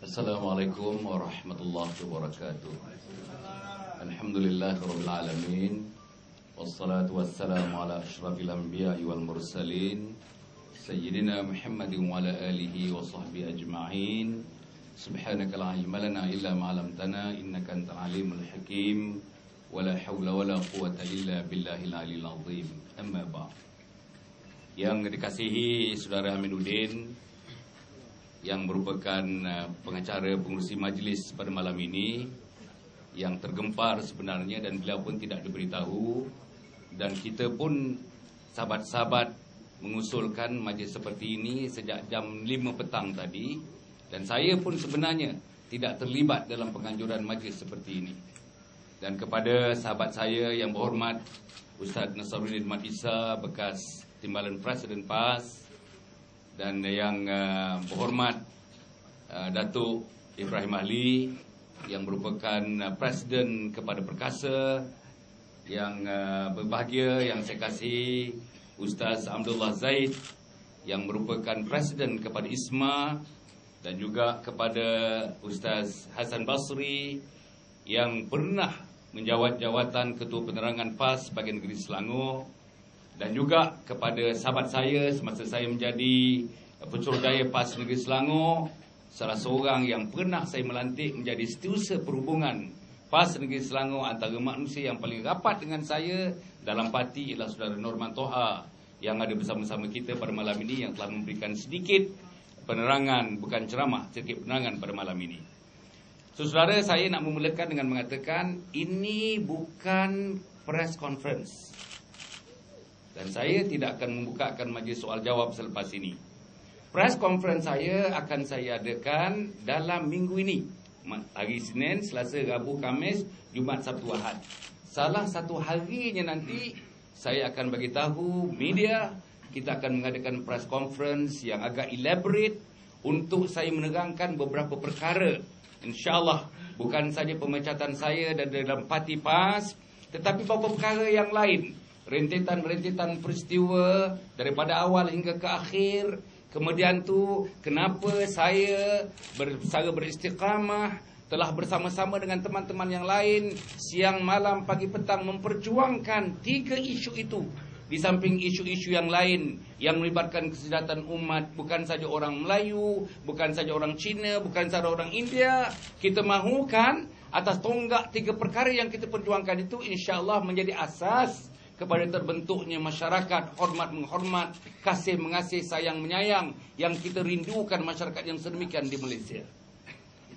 Assalamualaikum warahmatullahi wabarakatuh. Alhamdulillahirabbil alamin. Wassalatu wassalamu ala asyrafil anbiya'i wal mursalin sayyidina Muhammadin wa ala alihi wa sahbihi ajma'in. Subhanaka la ilma lana illa ma 'allamtana innaka antal alimul hakim. Wala haula wala quwwata illa billahil aliyil azim. Amma ba'd. Yang dikasihi Saudara Hamiduddin, yang merupakan pengacara pengurusi majlis pada malam ini, yang tergempar sebenarnya dan beliau pun tidak diberitahu, dan kita pun sahabat-sahabat mengusulkan majlis seperti ini sejak jam 5 petang tadi, dan saya pun sebenarnya tidak terlibat dalam penganjuran majlis seperti ini. Dan kepada sahabat saya yang berhormat Ustaz Nasaruddin Mat Isa, bekas Timbalan Presiden PAS, dan yang berhormat Datuk Ibrahim Ali, yang merupakan Presiden kepada Perkasa, yang berbahagia yang saya kasihi Ustaz Abdullah Zaid, yang merupakan Presiden kepada ISMA, dan juga kepada Ustaz Hasan Basri, yang pernah menjawat jawatan Ketua Penerangan PAS bahagian Negeri Selangor, dan juga kepada sahabat saya semasa saya menjadi Pesuruhjaya PAS Negeri Selangor, salah seorang yang pernah saya melantik menjadi Setiausaha Perhubungan PAS Negeri Selangor. Antara manusia yang paling rapat dengan saya dalam parti ialah Saudara Norman Toha, yang ada bersama-sama kita pada malam ini, yang telah memberikan sedikit penerangan, bukan ceramah, sedikit penerangan pada malam ini. Saudara, saya nak memulakan dengan mengatakan ini bukan press conference, dan saya tidak akan membukakan majlis soal jawab selepas ini. Press conference saya akan saya adakan dalam minggu ini, hari Senin, Selasa, Rabu, Khamis, Jumaat, Sabtu, Ahad. Salah satu harinya nanti saya akan bagi tahu media, kita akan mengadakan press conference yang agak elaborate untuk saya menerangkan beberapa perkara. InsyaAllah bukan saja pemecatan saya dan dalam parti PAS, tetapi beberapa perkara yang lain, rentetan-rentetan peristiwa daripada awal hingga ke akhir. Kemudian tu kenapa saya secara beristiqamah telah bersama-sama dengan teman-teman yang lain siang, malam, pagi, petang memperjuangkan 3 isu itu. Di samping isu-isu yang lain yang melibatkan kesejahteraan umat, bukan saja orang Melayu, bukan saja orang Cina, bukan saja orang India, kita mahukan atas tonggak 3 perkara yang kita perjuangkan itu insya-Allah menjadi asas kepada terbentuknya masyarakat hormat-menghormat, kasih-mengasih, sayang-menyayang yang kita rindukan masyarakat yang sedemikian di Malaysia.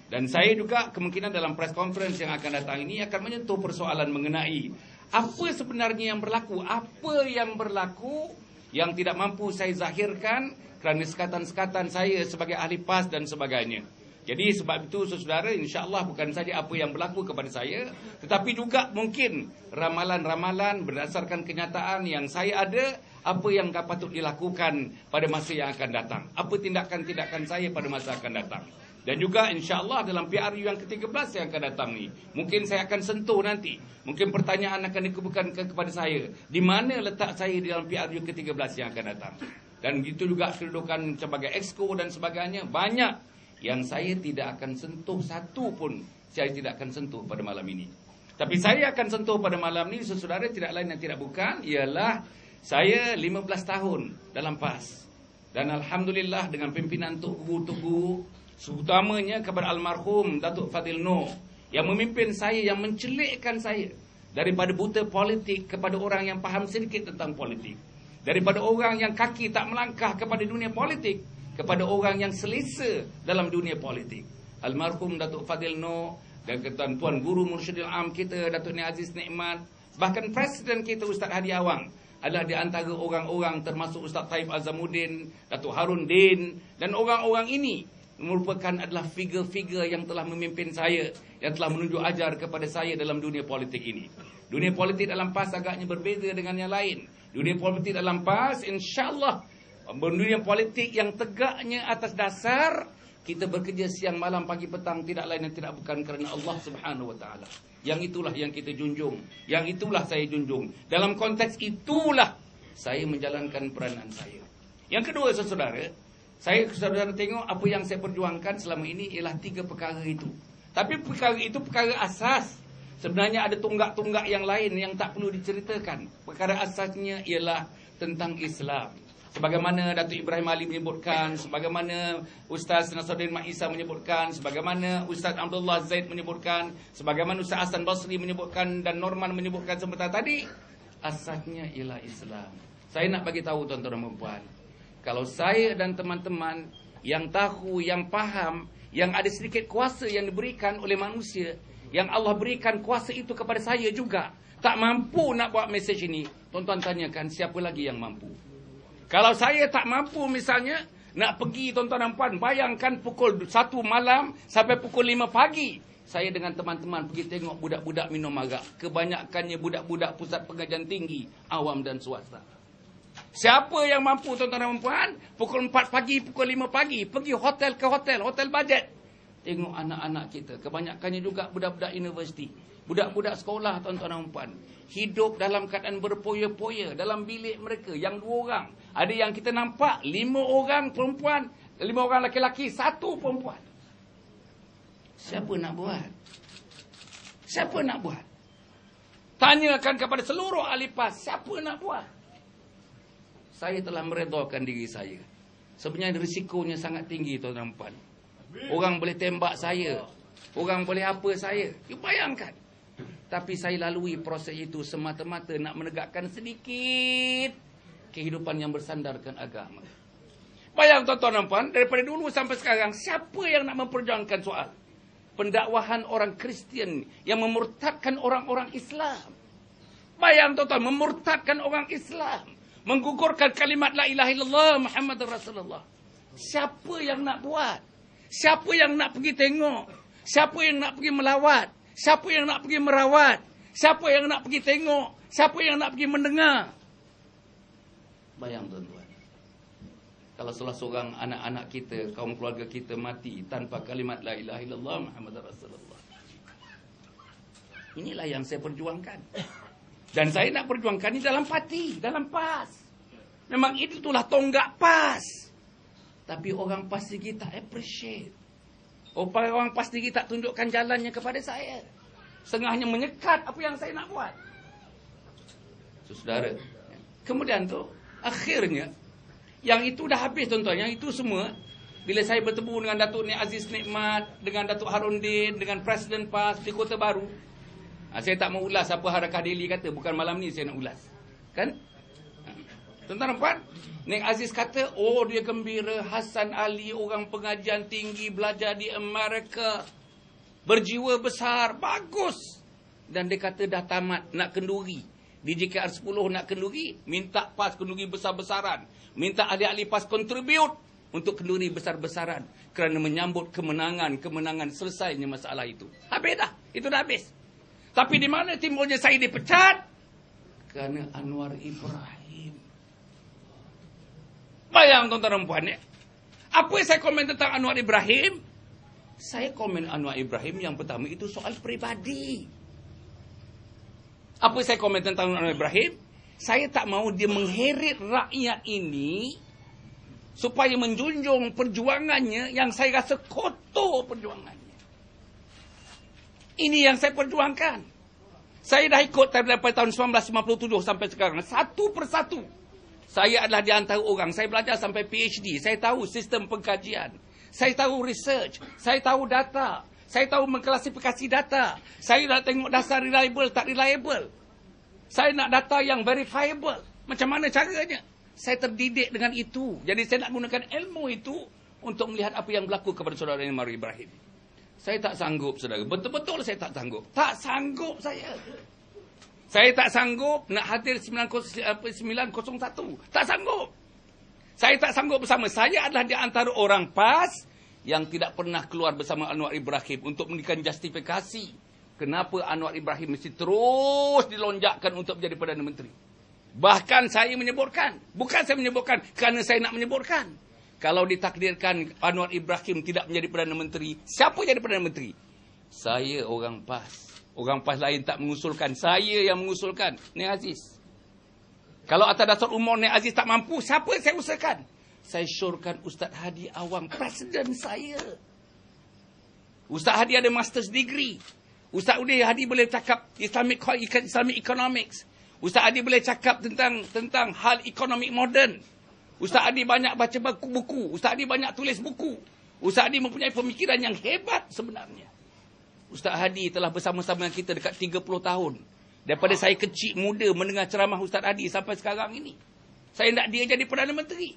Dan saya juga kemungkinan dalam press conference yang akan datang ini akan menyentuh persoalan mengenai apa sebenarnya yang berlaku, apa yang berlaku yang tidak mampu saya zahirkan kerana sekatan-sekatan saya sebagai ahli PAS dan sebagainya. Jadi sebab itu saudara, insya-Allah bukan saja apa yang berlaku kepada saya, tetapi juga mungkin ramalan-ramalan berdasarkan kenyataan yang saya ada, apa yang patut dilakukan pada masa yang akan datang, apa tindakan-tindakan saya pada masa akan datang. Dan juga insya-Allah dalam PRU yang ke-13 yang akan datang ni, mungkin saya akan sentuh nanti. Mungkin pertanyaan akan dikemukakan kepada saya, di mana letak saya di dalam PRU ke-13 yang akan datang. Dan begitu juga kedudukan sebagai exco dan sebagainya, banyak yang saya tidak akan sentuh, satu pun saya tidak akan sentuh pada malam ini. Tapi saya akan sentuh pada malam ini, saudara, tidak lain dan tidak bukan, ialah saya 15 tahun dalam PAS. Dan Alhamdulillah dengan pimpinan Tugu, terutamanya kepada almarhum Datuk Fadil Noor, yang memimpin saya, yang mencelikkan saya daripada buta politik kepada orang yang faham sedikit tentang politik, daripada orang yang kaki tak melangkah kepada dunia politik kepada orang yang selesa dalam dunia politik. Almarhum Datuk Fadil Noor dan Tuan Guru Mursyidil Am kita Datuk Ni Aziz Nikmat, bahkan Presiden kita Ustaz Hadi Awang adalah di antara orang-orang, termasuk Ustaz Taib Azamuddin, Datuk Harun Din, dan orang-orang ini merupakan adalah figure-figure yang telah memimpin saya, yang telah menunjuk ajar kepada saya dalam dunia politik ini. Dunia politik dalam PAS agaknya berbeza dengan yang lain. Dunia politik dalam PAS insya-Allah dunia politik yang tegaknya atas dasar kita bekerja siang malam pagi petang, tidak lain dan tidak bukan kerana Allah Subhanahu wa taala. Yang itulah yang kita junjung, yang itulah saya junjung. Dalam konteks itulah saya menjalankan peranan saya. Yang kedua saudara, Saudara tengok apa yang saya perjuangkan selama ini ialah 3 perkara itu. Tapi perkara itu perkara asas. Sebenarnya ada tunggak-tunggak yang lain yang tak perlu diceritakan. Perkara asasnya ialah tentang Islam. Sebagaimana Datuk Ibrahim Ali menyebutkan, sebagaimana Ustaz Nasruddin Mat Isa menyebutkan, sebagaimana Ustaz Abdullah Zaid menyebutkan, sebagaimana Ustaz Hasan Basri menyebutkan dan Norman menyebutkan sebentar tadi, asasnya ialah Islam. Saya nak bagi tahu tuan-tuan dan puan, kalau saya dan teman-teman yang tahu, yang faham, yang ada sedikit kuasa yang diberikan oleh manusia, yang Allah berikan kuasa itu kepada saya juga, tak mampu nak buat mesej ini, tuan-tuan tanyakan siapa lagi yang mampu. Kalau saya tak mampu misalnya nak pergi tuan-tuan dan puan, bayangkan pukul 1 malam sampai pukul 5 pagi. Saya dengan teman-teman pergi tengok budak-budak minum arak. Kebanyakannya budak-budak pusat pengajian tinggi, awam dan swasta. Siapa yang mampu tuan-tuan dan puan, pukul 4 pagi, pukul 5 pagi, pergi hotel ke hotel, hotel bajet. Tengok anak-anak kita, kebanyakannya juga budak-budak universiti. Budak-budak sekolah tuan-tuan dan puan, hidup dalam keadaan berpoya-poya dalam bilik mereka yang 2 orang. Ada yang kita nampak 5 orang perempuan, 5 orang lelaki, 1 perempuan. Siapa nak buat? Siapa nak buat? Tanyakan kepada seluruh ahli PAS, siapa nak buat? Saya telah meredakan diri saya. Sebenarnya risikonya sangat tinggi tuan-tuan dan puan. Orang boleh tembak saya, orang boleh apa saya. You bayangkan. Tapi saya lalui proses itu semata-mata nak menegakkan sedikit kehidupan yang bersandarkan agama. Bayang tuan-tuan dan puan, daripada dulu sampai sekarang, siapa yang nak memperjuangkan soal pendakwahan orang Kristian yang memurtadkan orang-orang Islam? Bayang tuan-tuan, memurtadkan orang Islam, menggugurkan kalimat la ilaha illallah Muhammad Rasulullah. Siapa yang nak buat? Siapa yang nak pergi tengok? Siapa yang nak pergi melawat? Siapa yang nak pergi merawat? Siapa yang nak pergi tengok? Siapa yang nak pergi mendengar? Bayang tuan-tuan, kalau salah seorang anak-anak kita, kaum keluarga kita mati tanpa kalimat la ilaha illallah Muhammad Rasulullah. Inilah yang saya perjuangkan. Dan saya nak perjuangkan ini dalam parti, dalam PAS. Memang itulah tonggak PAS. Tapi orang PAS lagi tak appreciate. Orang PAS lagi tak tunjukkan jalannya kepada saya. Setengahnya menyekat apa yang saya nak buat. Saudara, kemudian tu akhirnya yang itu dah habis tuan-tuan. Yang itu semua bila saya bertemu dengan Datuk Nik Aziz Nikmat, dengan Datuk Harundin, dengan Presiden PAS di Kota Baru. Saya tak mau ulas apa Harakah Daily kata, bukan malam ni saya nak ulas. Kan? Tuan-tuan dan puan, Nik Aziz kata, oh dia gembira, Hasan Ali orang pengajian tinggi belajar di Amerika, berjiwa besar, bagus. Dan dia kata dah tamat nak kenduri. Di JKR 10 nak kenduri, minta PAS kenduri besar-besaran. Minta ahli-ahli PAS contribute untuk kenduri besar-besaran. Kerana menyambut kemenangan selesainya masalah itu. Habis dah, itu dah habis. Tapi di mana timbulnya saya dipecat? Kerana Anwar Ibrahim. Bayang tuan-tuan dan puan, apa yang saya komen tentang Anwar Ibrahim? Saya komen Anwar Ibrahim yang pertama itu soal peribadi. Apa yang saya komen tentang Anwar Ibrahim? Saya tak mahu dia mengheret rakyat ini supaya menjunjung perjuangannya yang saya rasa kotor perjuangannya. Ini yang saya perjuangkan. Saya dah ikut daripada tahun 1957 sampai sekarang. Satu persatu. Saya adalah di antara orang. Saya belajar sampai PhD. Saya tahu sistem pengkajian. Saya tahu research. Saya tahu data. Saya tahu mengklasifikasi data. Saya nak tengok dasar reliable tak reliable. Saya nak data yang verifiable. Macam mana caranya? Saya terdidik dengan itu. Jadi saya nak gunakan ilmu itu untuk melihat apa yang berlaku kepada saudara Anwar Ibrahim. Saya tak sanggup, saudara. Betul-betul saya tak sanggup. Tak sanggup saya. Saya tak sanggup nak hadir 901. Tak sanggup. Saya tak sanggup bersama. Saya adalah di antara orang PAS yang tidak pernah keluar bersama Anwar Ibrahim untuk memberikan justifikasi kenapa Anwar Ibrahim mesti terus dilonjakkan untuk menjadi Perdana Menteri. Bahkan saya menyebutkan, bukan saya menyebutkan kerana saya nak menyebutkan, kalau ditakdirkan Anwar Ibrahim tidak menjadi Perdana Menteri, siapa jadi Perdana Menteri? Saya orang PAS. Orang PAS lain tak mengusulkan, saya yang mengusulkan, Nik Aziz. Kalau atas dasar umur Nik Aziz tak mampu, siapa yang saya usulkan? Saya syorkan Ustaz Hadi Awang, presiden saya. Ustaz Hadi ada master's degree. Ustaz Hadi boleh cakap Islamic economics. Ustaz Hadi boleh cakap tentang hal ekonomi moden. Ustaz Hadi banyak baca buku. Ustaz Hadi banyak tulis buku. Ustaz Hadi mempunyai pemikiran yang hebat sebenarnya. Ustaz Hadi telah bersama-sama dengan kita dekat 30 tahun. Daripada saya kecil muda mendengar ceramah Ustaz Hadi sampai sekarang ini. Saya nak dia jadi Perdana Menteri.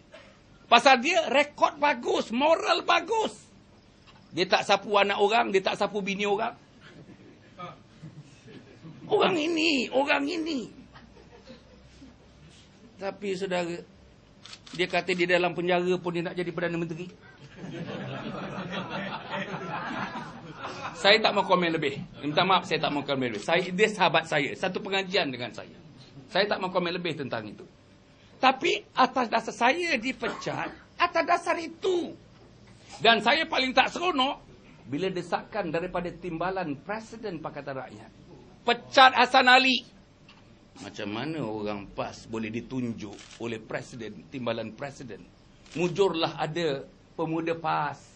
Pasal dia rekod bagus, moral bagus. Dia tak sapu anak orang, dia tak sapu bini orang. Orang ini. Tapi saudara, dia kata di dalam penjara pun dia nak jadi Perdana Menteri. Saya tak mau komen lebih. Minta maaf, saya tak mau komen lebih. Dia sahabat saya, satu pengajian dengan saya. Saya tak mau komen lebih tentang itu. Tapi atas dasar saya dipecat, atas dasar itu. Dan saya paling tak seronok bila desakan daripada timbalan Presiden Pakatan Rakyat. Pecat Hasan Ali. Macam mana orang PAS boleh ditunjuk oleh Presiden, timbalan Presiden? Mujurlah ada pemuda PAS.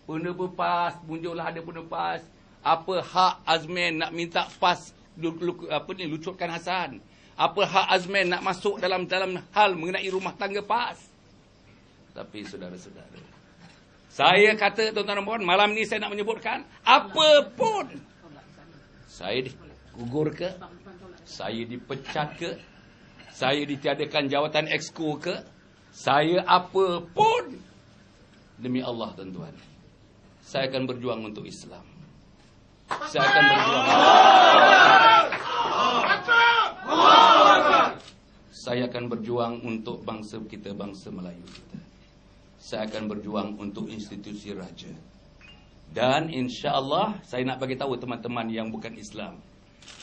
Pemuda PAS, mujurlah ada pemuda PAS. Apa hak Azman nak minta PAS lucutkan Hasan? Apa hak Azman nak masuk dalam hal mengenai rumah tangga PAS? Tapi saudara-saudara, saya kata tuan-tuan dan puan, malam ni saya nak menyebutkan, apapun, saya digugur ke, saya dipecat ke, saya ditiadakan jawatan exco ke, saya apapun, demi Allah tuan-tuan, saya akan berjuang untuk Islam. Saya akan berjuang. Saya akan berjuang untuk bangsa kita, bangsa Melayu kita. Saya akan berjuang untuk institusi raja. Dan insya-Allah saya nak bagi tahu teman-teman yang bukan Islam.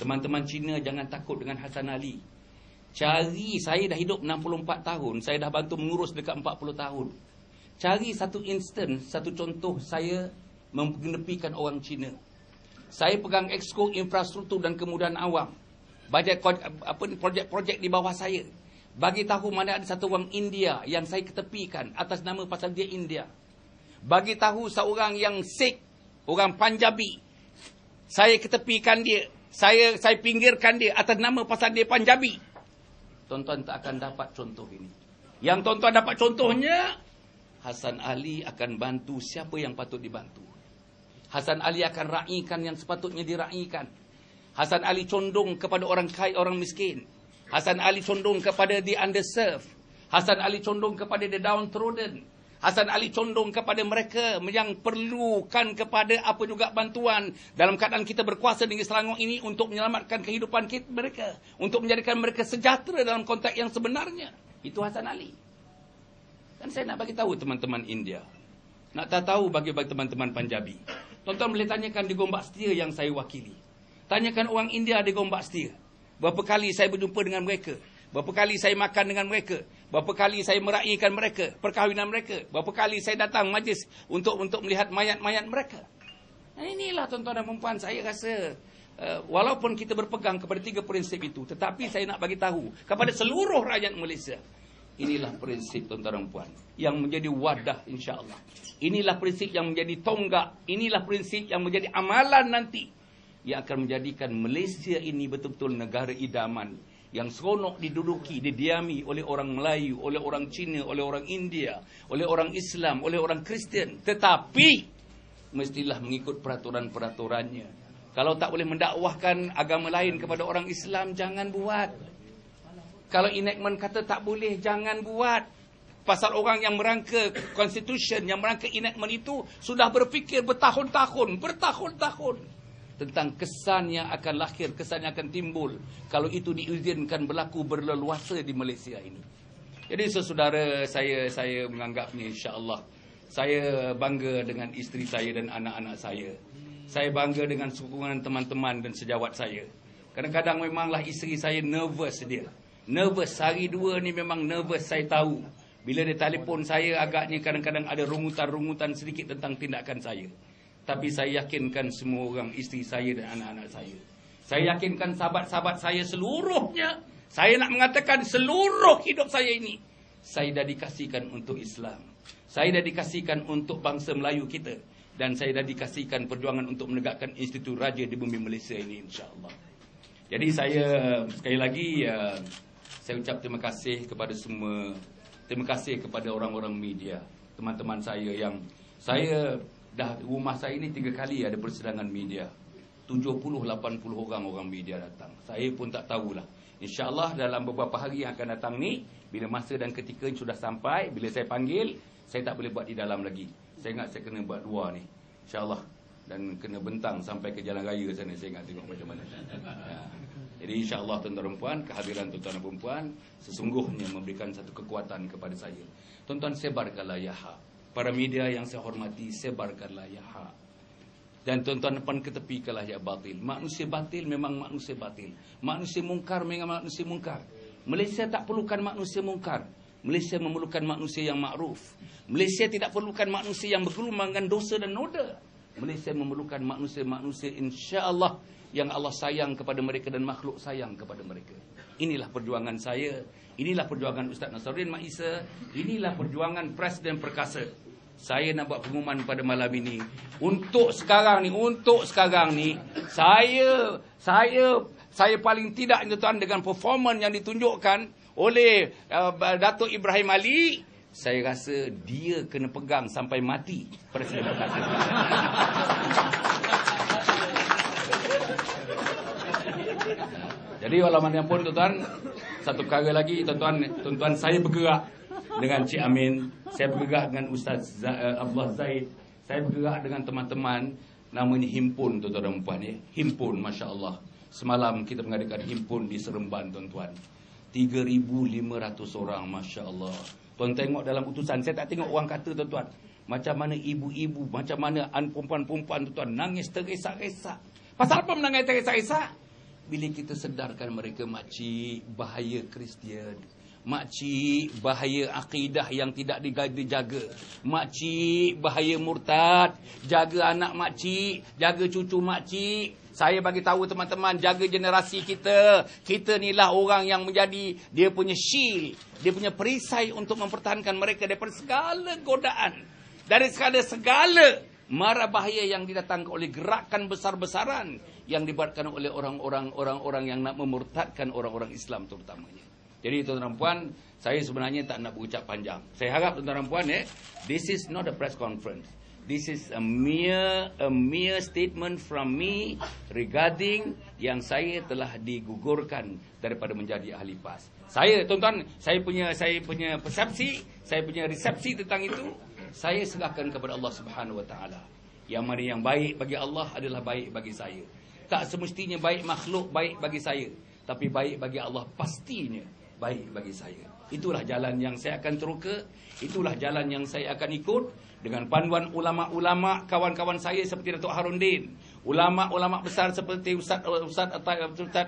Teman-teman Cina jangan takut dengan Hasan Ali. Cari, saya dah hidup 64 tahun, saya dah bantu mengurus dekat 40 tahun. Cari satu instan, satu contoh saya mengenepikan orang Cina. Saya pegang exco infrastruktur dan kemudahan awam. Bajet projek-projek di bawah saya. Bagi tahu mana ada satu orang India yang saya ketepikan atas nama pasal dia India. Bagi tahu seorang yang Sikh, orang Punjabi, saya ketepikan dia. Saya pinggirkan dia atas nama pasal dia Punjabi. Tuan-tuan tak akan dapat contoh ini. Yang tuan-tuan dapat contohnya, Hasan Ali akan bantu siapa yang patut dibantu. Hasan Ali akan raikan yang sepatutnya diraikan. Hasan Ali condong kepada orang kaya, orang miskin. Hasan Ali condong kepada the underserved. Hasan Ali condong kepada the downtrodden. Hasan Ali condong kepada mereka yang perlukan kepada apa juga bantuan dalam keadaan kita berkuasa di Selangor ini untuk menyelamatkan kehidupan mereka, untuk menjadikan mereka sejahtera dalam konteks yang sebenarnya. Itu Hasan Ali. Dan saya nak bagi tahu teman-teman India, nak tahu bagi teman-teman Punjabi. Tuan-tuan boleh tanyakan di Gombak Setia yang saya wakili. Tanyakan orang India di Gombak Setia. Berapa kali saya berjumpa dengan mereka? Berapa kali saya makan dengan mereka? Berapa kali saya meraihkan mereka, perkahwinan mereka? Berapa kali saya datang majlis untuk melihat mayat-mayat mereka? Nah, inilah tuan-tuan dan puan-puan, saya rasa walaupun kita berpegang kepada 3 prinsip itu, tetapi saya nak bagi tahu kepada seluruh rakyat Malaysia, inilah prinsip tuan-tuan dan puan yang menjadi wadah insya-Allah. Inilah prinsip yang menjadi tonggak, inilah prinsip yang menjadi amalan nanti yang akan menjadikan Malaysia ini betul-betul negara idaman yang seronok diduduki, didiami oleh orang Melayu, oleh orang Cina, oleh orang India, oleh orang Islam, oleh orang Kristian. Tetapi mestilah mengikut peraturan-peraturannya. Kalau tak boleh mendakwahkan agama lain kepada orang Islam, jangan buat. Kalau enactment kata tak boleh, jangan buat. Pasal orang yang merangka constitution, yang merangka enactment itu sudah berfikir bertahun-tahun tentang kesan yang akan lahir, kesan yang akan timbul kalau itu diizinkan berlaku berleluasa di Malaysia ini. Jadi saudara, saya menganggapnya insya-Allah saya bangga dengan isteri saya dan anak-anak saya. Saya bangga dengan sokongan teman-teman dan sejawat saya. Kadang-kadang memanglah isteri saya nervous dia. Nervous, hari 2 ni memang nervous, saya tahu. Bila dia telefon saya, agaknya kadang-kadang ada rungutan-rungutan sedikit tentang tindakan saya. Tapi saya yakinkan semua orang, isteri saya dan anak-anak saya. Saya yakinkan sahabat-sahabat saya seluruhnya. Saya nak mengatakan seluruh hidup saya ini, saya dedikasikan untuk Islam. Saya dedikasikan untuk bangsa Melayu kita. Dan saya dedikasikan perjuangan untuk menegakkan institut raja di bumi Malaysia ini, insya-Allah. Jadi saya sekali lagi saya ucap terima kasih kepada semua. Terima kasih kepada orang-orang media, teman-teman saya yang saya dah rumah saya ini 3 kali ada persidangan media. 70-80 orang media datang. Saya pun tak tahulah. InsyaAllah dalam beberapa hari yang akan datang ni, bila masa dan ketika sudah sampai, bila saya panggil, saya tak boleh buat di dalam lagi. Saya ingat saya kena buat luar ni, InsyaAllah. Dan kena bentang sampai ke jalan raya sana. Saya ingat tengok macam mana. Ya. Jadi insyaAllah tuan-tuan dan puan, kehadiran tuan-tuan dan puan sesungguhnya memberikan satu kekuatan kepada saya. Tuan-tuan, sebarkanlah ya hak. Para media yang saya hormati, sebarkanlah ya hak. Dan tuan-tuan dan puan, ketepikanlah ya batil. Manusia batil memang manusia batil. Manusia mungkar memang manusia mungkar. Malaysia tak perlukan manusia mungkar. Malaysia memerlukan manusia yang makruf. Malaysia tidak perlukan manusia yang bergelumang dengan dosa dan noda. Malaysia memerlukan manusia-manusia insya-Allah yang Allah sayang kepada mereka dan makhluk sayang kepada mereka. Inilah perjuangan saya. Inilah perjuangan Ustaz Nasruddin Mak Isa. Inilah perjuangan Presiden Perkasa. Saya nak buat pengumuman pada malam ini. Untuk sekarang ni, saya paling tidak tuan dengan performan yang ditunjukkan oleh Datuk Ibrahim Ali, saya rasa dia kena pegang sampai mati Presiden Perkasa. Jadi walaupun tuan-tuan, satu perkara lagi tuan-tuan, saya bergerak dengan Cik Amin, saya bergerak dengan Ustaz Abdullah Zaid, saya bergerak dengan teman-teman namanya Himpun, tuan-tuan dan puan ya. Himpun, masya-Allah. Semalam kita mengadakan himpun di Seremban, tuan-tuan. 3,500 orang, masya-Allah. Tuan tengok dalam utusan, saya tak tengok orang kata, tuan-tuan. Macam mana ibu-ibu, macam mana perempuan-perempuan, tuan-tuan, nangis tergesak-gesak. Pasal apa menangis tergesak-gesak? Bila kita sedarkan mereka, makcik, bahaya Kristian. Makcik, bahaya akidah yang tidak dijaga. Makcik, bahaya murtad. Jaga anak makcik, jaga cucu makcik. Saya bagi tahu teman-teman, jaga generasi kita. Kita inilah orang yang menjadi dia punya shield, dia punya perisai untuk mempertahankan mereka daripada segala godaan, dari segala mara bahaya yang didatangkan oleh gerakan besar-besaran yang dibuatkan oleh orang-orang yang nak memurtadkan orang-orang Islam terutamanya. Jadi tuan-tuan dan puan, saya sebenarnya tak nak berucap panjang. Saya harap tuan-tuan dan puan this is not a press conference. This is a mere statement from me regarding yang saya telah digugurkan daripada menjadi ahli PAS. Saya, tuan-tuan, saya punya persepsi, saya punya resepsi tentang itu, saya serahkan kepada Allah Subhanahu Wa Taala. Yang mana yang baik bagi Allah adalah baik bagi saya. Tak semestinya baik makhluk baik bagi saya, tapi baik bagi Allah pastinya baik bagi saya. Itulah jalan yang saya akan teroka, itulah jalan yang saya akan ikut dengan panduan ulama-ulama kawan-kawan saya seperti Datuk Harundin, ulama-ulama besar seperti Ustaz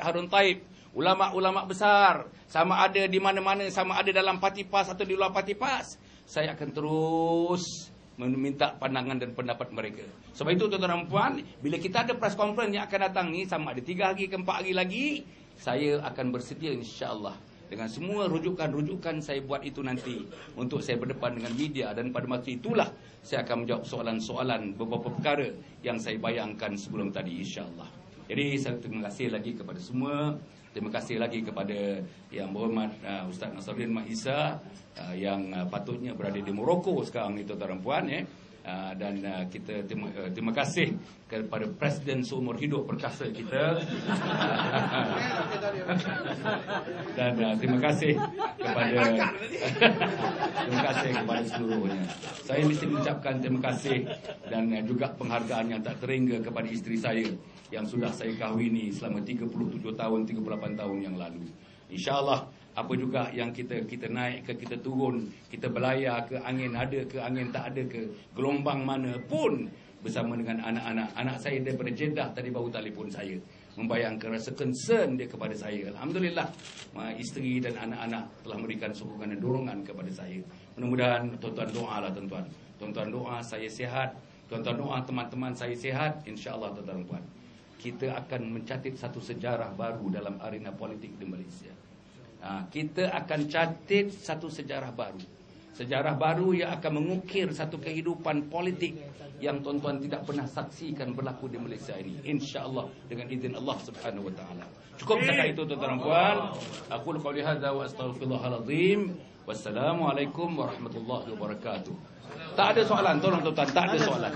Harun Taib, ulama-ulama besar sama ada di mana-mana, sama ada dalam parti PAS atau di luar parti PAS. Saya akan terus meminta pandangan dan pendapat mereka. Sebab itu tuan-tuan dan puan, bila kita ada press conference yang akan datang ni, sama ada 3 hari ke 4 hari lagi, saya akan bersedia insya-Allah dengan semua rujukan-rujukan saya buat itu nanti untuk saya berdepan dengan media, dan pada masa itulah saya akan menjawab soalan-soalan beberapa perkara yang saya bayangkan sebelum tadi insya-Allah. Jadi saya terima kasih lagi kepada semua. Terima kasih lagi kepada yang berhormat Ustaz Nasruddin Mak Isa yang patutnya berada di Morocco sekarang ni tuan-tuan dan puan dan kita terima kasih kepada Presiden seumur hidup Perkasa kita dan terima kasih kepada seluruhnya. Saya mesti mengucapkan terima kasih dan juga penghargaan yang tak terhingga kepada isteri saya yang sudah saya kahwini selama 37 tahun, 38 tahun yang lalu. InsyaAllah apa juga yang kita naik ke, kita turun, kita belayar ke, angin ada ke, angin tak ada ke, gelombang mana pun, bersama dengan anak-anak. Anak saya daripada Jeddah tadi baru telefon saya, membayangkan rasa concern dia kepada saya. Alhamdulillah, isteri dan anak-anak telah memberikan sokongan dan dorongan kepada saya. Mudah-mudahan tuan-tuan doalah tuan-tuan. Tuan-tuan doa saya sihat, tuan-tuan doa teman-teman saya sihat, insya-Allah tuan-tuan dan puan. Kita akan mencatat satu sejarah baru dalam arena politik di Malaysia. Kita akan catat satu sejarah baru. Sejarah baru yang akan mengukir satu kehidupan politik yang tuan-tuan tidak pernah saksikan berlaku di Malaysia ini. InsyaAllah dengan izin Allah Subhanahu Wa Taala. Cukup setakat itu tuan-tuan dan puan. Aku qauli hadza wa astaghfirullahal azim. Wassalamualaikum warahmatullahi wabarakatuh. Tak ada soalan, tolong tuan-tuan, tak ada soalan.